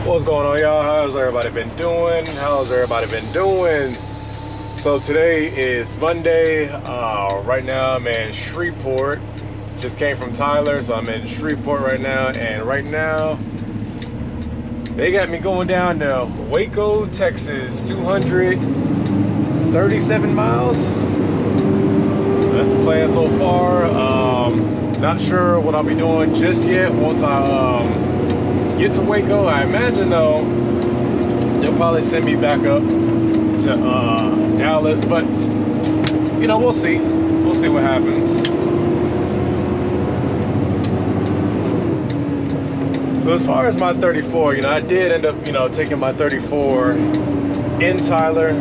What's going on, y'all? How's everybody been doing? So today is Monday. Right now I'm in Shreveport. Just came from Tyler, so I'm in Shreveport right now. And right now they got me going down to Waco, Texas, 237 miles. So that's the plan so far. Not sure what I'll be doing just yet once I get to Waco. I imagine though they'll probably send me back up to Dallas, but you know, we'll see what happens. So as far as my 34, you know, I did end up, you know, taking my 34 in Tyler.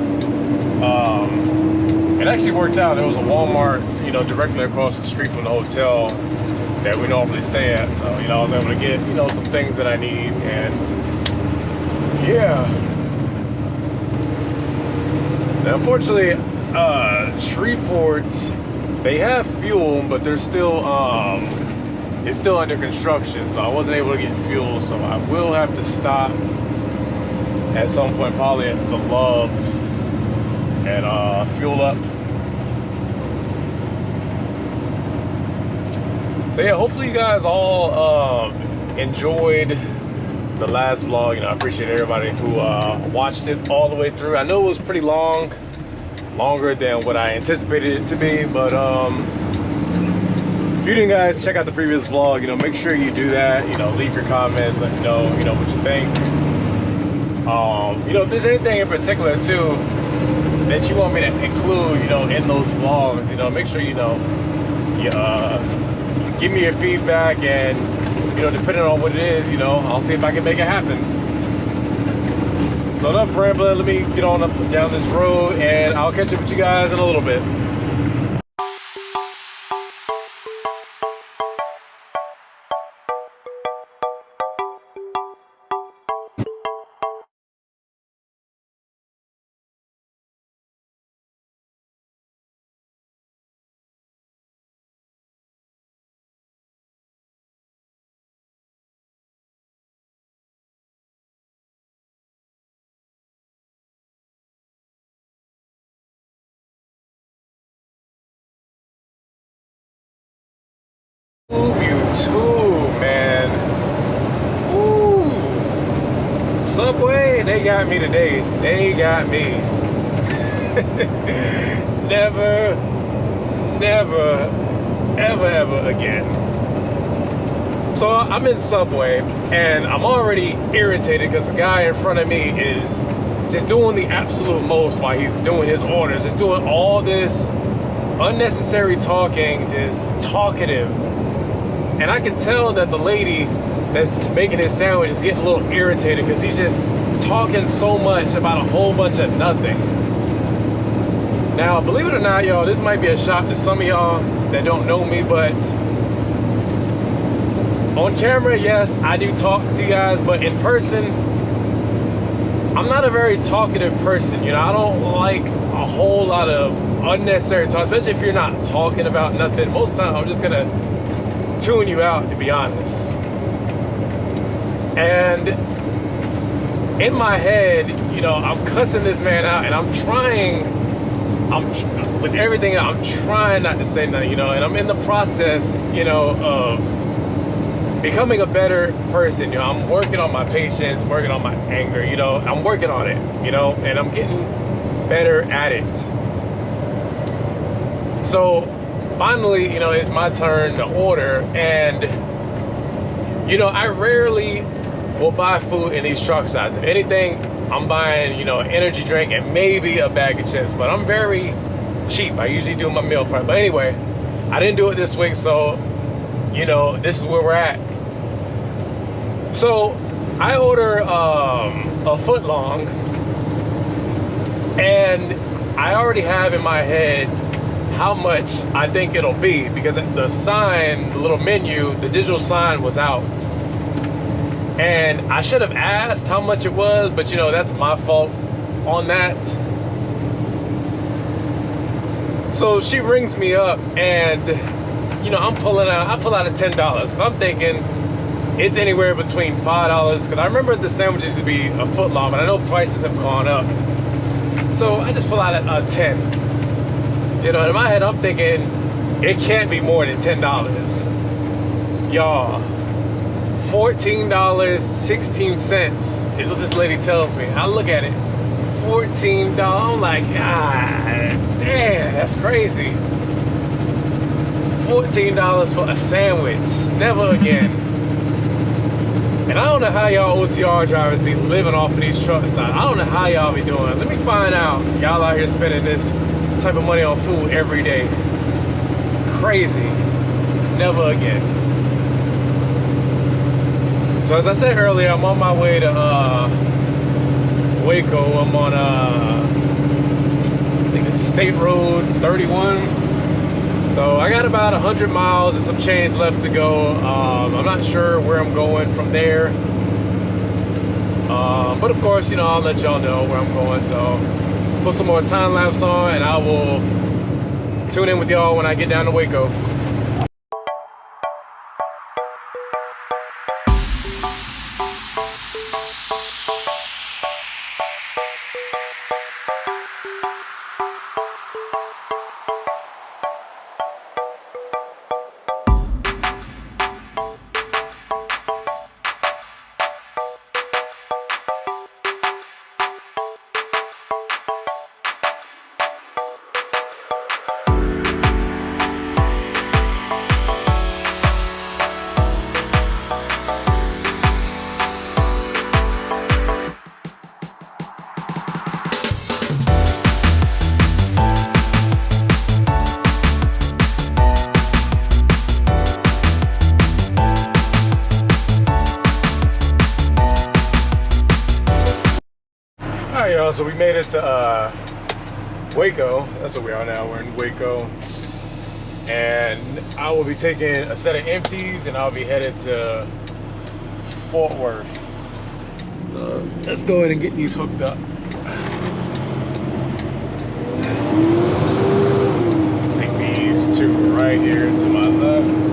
It actually worked out. There was a Walmart, you know, directly across the street from the hotel that we normally stay at. So, you know, I was able to get, you know, some things that I need. And yeah. Now, unfortunately, Shreveport, they have fuel, but they're still, it's still under construction. So I wasn't able to get fuel. So I will have to stop at some point, probably at the Loves, and fuel up. So yeah, hopefully you guys all enjoyed the last vlog. You know, I appreciate everybody who watched it all the way through. I know it was pretty long, longer than what I anticipated it to be, but if you didn't guys check out the previous vlog, you know, make sure you do that. You know, leave your comments, let me know, you know, what you think. You know, if there's anything in particular too that you want me to include, you know, in those vlogs, you know, make sure, you know, you give me your feedback, and, you know, depending on what it is, you know, I'll see if I can make it happen. So enough rambling, let me get on up down this road, and I'll catch up with you guys in a little bit. Man. Ooh. Subway, they got me today. They got me. Never, ever again. So I'm in Subway, and I'm already irritated because the guy in front of me is just doing the absolute most while he's doing his orders. Just doing all this unnecessary talking, just talkative. And I can tell that the lady that's making his sandwich is getting a little irritated because he's just talking so much about a whole bunch of nothing. Now, believe it or not, y'all, this might be a shock to some of y'all that don't know me, but on camera, yes, I do talk to you guys, but in person, I'm not a very talkative person. You know, I don't like a whole lot of unnecessary talk, especially if you're not talking about nothing. Most of the time, I'm just gonna tune you out, to be honest. And in my head, you know, I'm cussing this man out, and with everything, I'm trying not to say nothing, you know, and I'm in the process, you know, of becoming a better person. You know, I'm working on my patience, working on my anger, you know, I'm working on it, you know, and I'm getting better at it. So finally, you know, it's my turn to order, and you know, I rarely will buy food in these truck stops. If anything, I'm buying, you know, an energy drink and maybe a bag of chips, but I'm very cheap. I usually do my meal prep, but anyway, I didn't do it this week, so you know, this is where we're at. So I order a foot long, and I already have in my head how much I think it'll be, because the sign, the little menu, the digital sign was out. And I should have asked how much it was, but you know, that's my fault on that. So she rings me up, and you know, I pull out a $10. I'm thinking, it's anywhere between $5, because I remember the sandwiches used to be a foot long, but I know prices have gone up. So I just pull out a 10. You know, in my head I'm thinking it can't be more than $10. Y'all, $14.16 is what this lady tells me. I look at it, $14. I'm like, God damn, that's crazy. $14 for a sandwich. Never again. And I don't know how y'all OTR drivers be living off of these trucks now. I don't know how y'all be doing. Let me find out. Y'all out here spending this type of money on food every day. Crazy. Never again. So as I said earlier, I'm on my way to Waco. I'm on I think it's State Road 31. So I got about 100 miles and some change left to go. I'm not sure where I'm going from there. But of course, you know, I'll let y'all know where I'm going. So put some more time lapse on and I will tune in with y'all when I get down to Waco. So we made it to Waco. That's where we are now. We're in Waco, and I will be taking a set of empties and I'll be headed to Fort Worth. Let's go ahead and get these hooked up. Take these two right here to my left.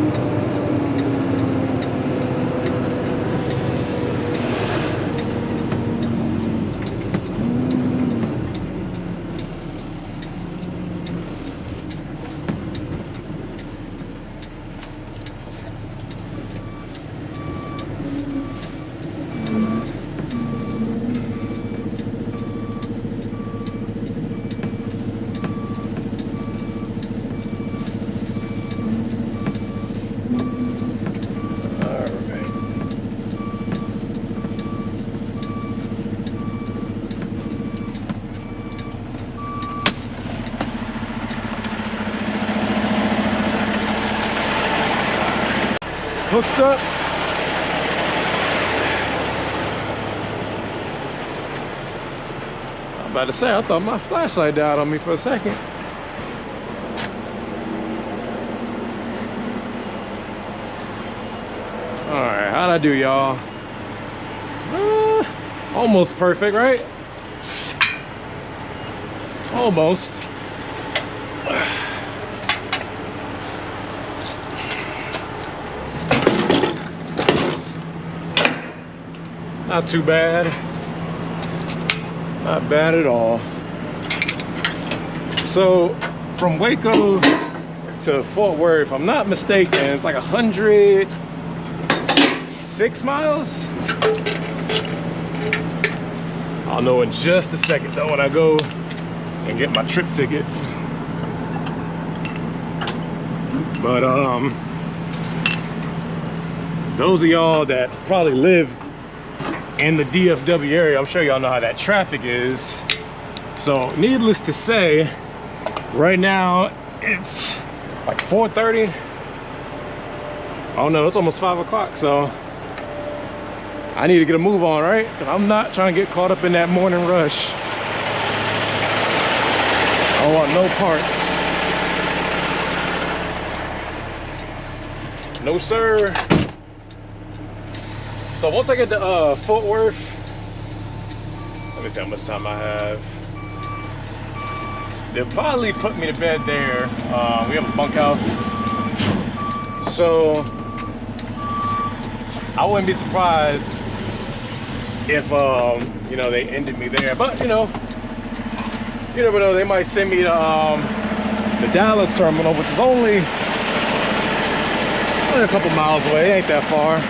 Hooked up. I'm about to say, I thought my flashlight died on me for a second. Alright, how'd I do, y'all? Almost perfect, right? Almost. Not too bad. Not bad at all. So from Waco to Fort Worth, if I'm not mistaken, it's like 106 miles. I'll know in just a second though when I go and get my trip ticket. But those of y'all that probably live in the DFW area, I'm sure y'all know how that traffic is. So needless to say, right now it's like 4:30. Oh no, it's almost 5 o'clock. So I need to get a move on, right? Because I'm not trying to get caught up in that morning rush. I don't want no parts. No sir. So once I get to Fort Worth, let me see how much time I have. They'll probably put me to bed there. We have a bunkhouse. So I wouldn't be surprised if you know, they ended me there. But you know, you never know, they might send me to the Dallas terminal, which is only a couple miles away. It ain't that far.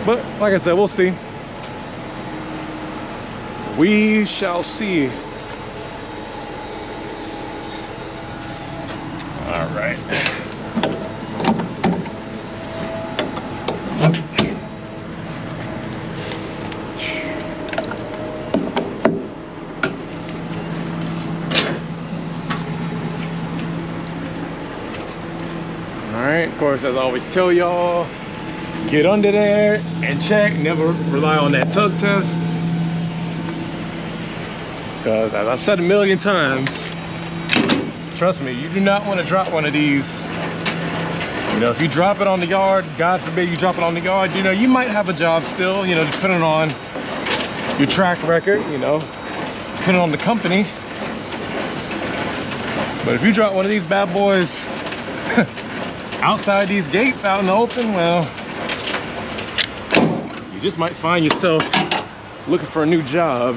But like I said, we'll see. We shall see. All right. Of course, as I always tell y'all, get under there and check. Never rely on that tug test, because as I've said a million times, trust me, you do not want to drop one of these. You know, if you drop it on the yard, God forbid you drop it on the yard, you know, you might have a job still, you know, depending on your track record, you know, depending on the company. But if you drop one of these bad boys outside these gates, out in the open, well, you just might find yourself looking for a new job.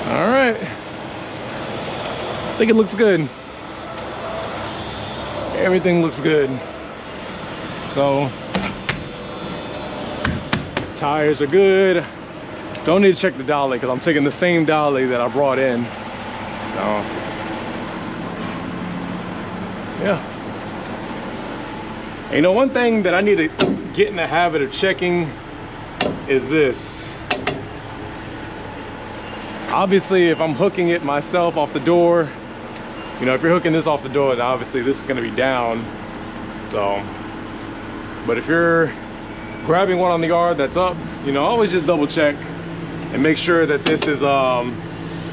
All right, I think it looks good. Everything looks good. So tires are good. Don't need to check the dolly because I'm taking the same dolly that I brought in. So, yeah. And you know, one thing that I need to get in the habit of checking is this. Obviously, if I'm hooking it myself off the door, you know, if you're hooking this off the door, then obviously this is going to be down. So, but if you're grabbing one on the yard that's up, you know, always just double check and make sure that this is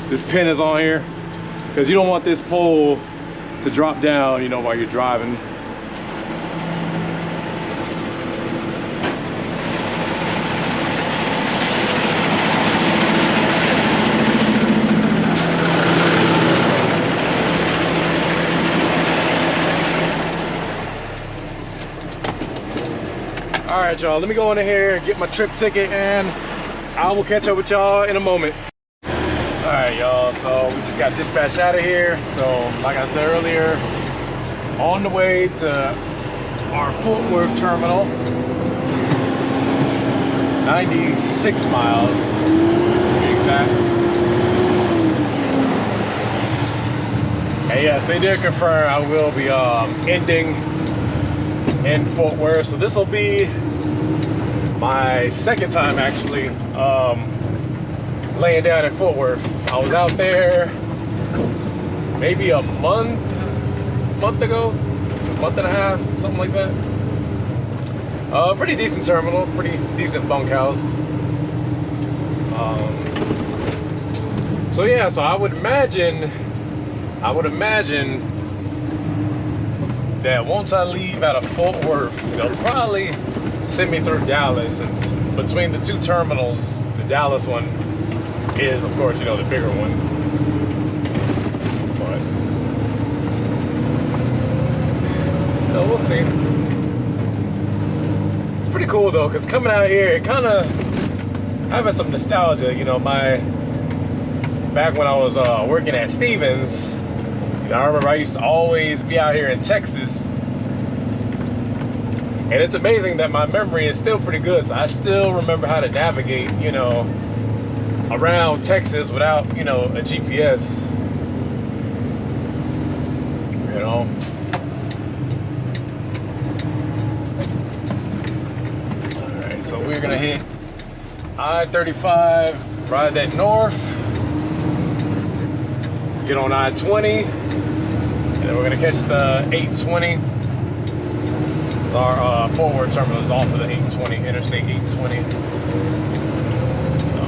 this pin is on here, because you don't want this pole to drop down, you know, while you're driving. All right, y'all, let me go in here and get my trip ticket, and I will catch up with y'all in a moment. All right, y'all, so we just got dispatched out of here. So like I said earlier, on the way to our Fort Worth terminal, 96 miles to be exact. And yes, they did confirm I will be ending in Fort Worth. So this will be my second time actually laying down in Fort Worth. I was out there maybe a month ago, a month and a half, something like that. Pretty decent terminal, pretty decent bunkhouse. So yeah, so I would imagine that once I leave out of Fort Worth, they'll probably send me through Dallas, and between the two terminals, the Dallas one is, of course, you know, the bigger one. But you know, we'll see. It's pretty cool though, because coming out here, it kind of having some nostalgia. You know, back when I was working at Stevens, you know, I remember I used to always be out here in Texas. And it's amazing that my memory is still pretty good. So I still remember how to navigate, you know, around Texas without, you know, a GPS. You know. All right, so we're gonna hit I-35, ride that north, get on I-20, and then we're gonna catch the 820. Our Fort Worth terminal is off of the 820, Interstate 820. So,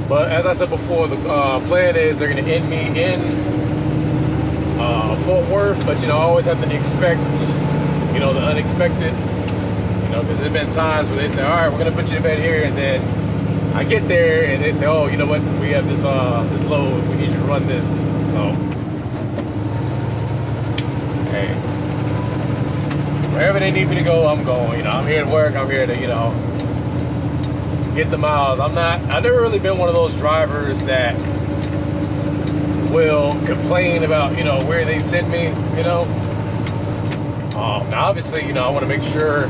but as I said before, the plan is they're going to end me in Fort Worth, but you know, I always have to expect, you know, the unexpected. You know, because there's been times where they say, all right, we're going to put you to bed here, and then I get there and they say, oh, you know what, we have this this load, we need you to run this. So, hey, wherever they need me to go, I'm going. You know, I'm here to work, I'm here to, you know, get the miles. I've never really been one of those drivers that will complain about, you know, where they send me, you know. Now obviously, you know, I want to make sure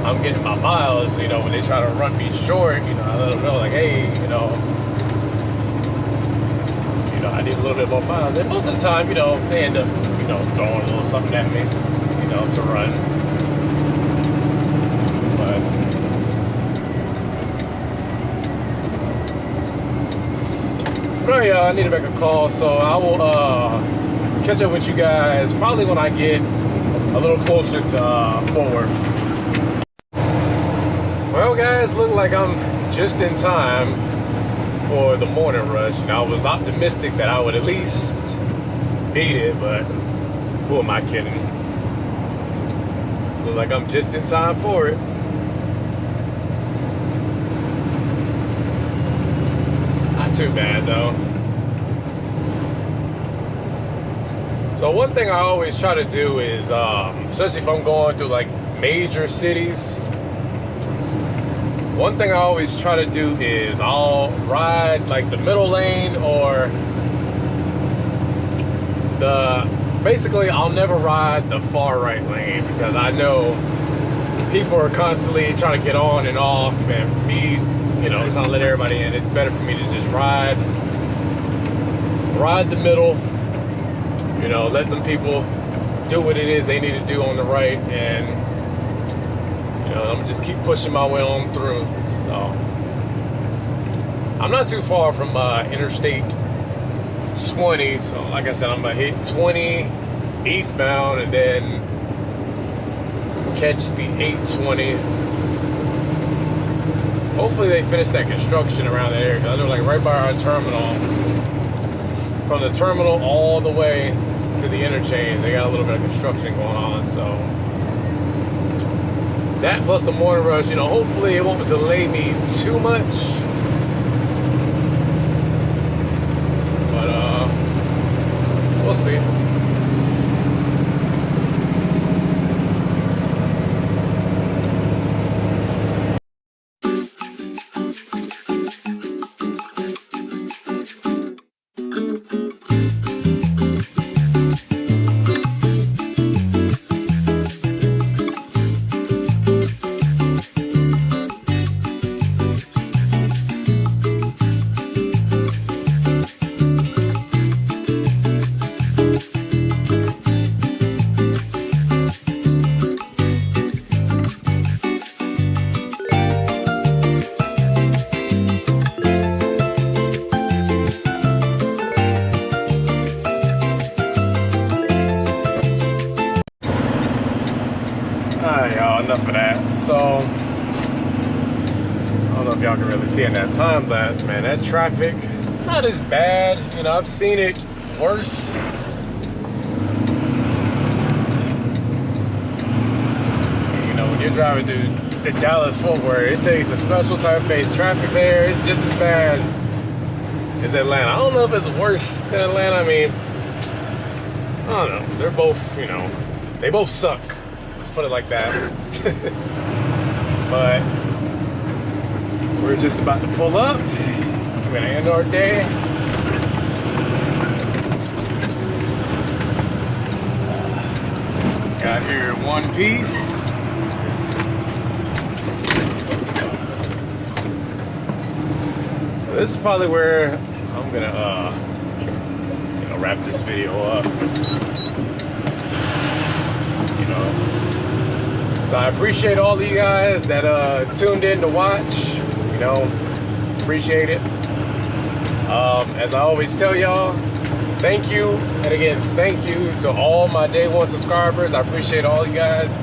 I'm getting my miles. You know, when they try to run me short, you know, I let them know, like, hey, you know, I need a little bit more miles. And most of the time, you know, they end up, you know, throwing a little something at me, you know, to run. But yeah, I need to make a call, so I will catch up with you guys probably when I get a little closer to Fort Worth. Well, guys, look like I'm just in time for the morning rush. And I was optimistic that I would at least beat it, but who am I kidding? Look like I'm just in time for it. Not too bad though. So one thing I always try to do is, especially if I'm going through like major cities, one thing I always try to do is I'll ride like the middle lane, or basically I'll never ride the far right lane, because I know people are constantly trying to get on and off, and me, you know, trying to let everybody in. It's better for me to just ride the middle, you know, let them people do what it is they need to do on the right, and you know, I'm gonna just keep pushing my way on through. So I'm not too far from Interstate 20, so like I said, I'm gonna hit 20 eastbound and then catch the 820. Hopefully they finish that construction around the area, because I know, like, right by our terminal, from the terminal all the way to the interchange, they got a little bit of construction going on. So that plus the morning rush, you know, hopefully it won't delay me too much. But we'll see. Y'all, enough of that. So I don't know if y'all can really see in that time lapse, man, that traffic not as bad. You know, I've seen it worse. You know, when you're driving through the Dallas Fort Worth, it takes a special type of pace. Traffic there is just as bad as Atlanta. I don't know if it's worse than Atlanta. I mean, I don't know, they're both, you know, they both suck, put it like that. But we're just about to pull up. We're gonna end our day. Got here one piece. So this is probably where I'm gonna you know, wrap this video up. You know, so I appreciate all of you guys that tuned in to watch. You know, appreciate it. As I always tell y'all, thank you, and again, thank you to all my day one subscribers. I appreciate all you guys.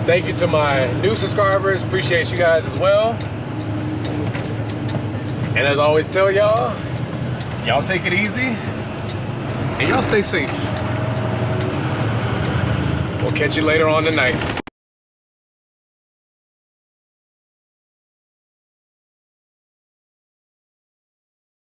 Thank you to my new subscribers. Appreciate you guys as well. And as I always tell y'all, y'all take it easy and y'all stay safe. We'll catch you later on tonight.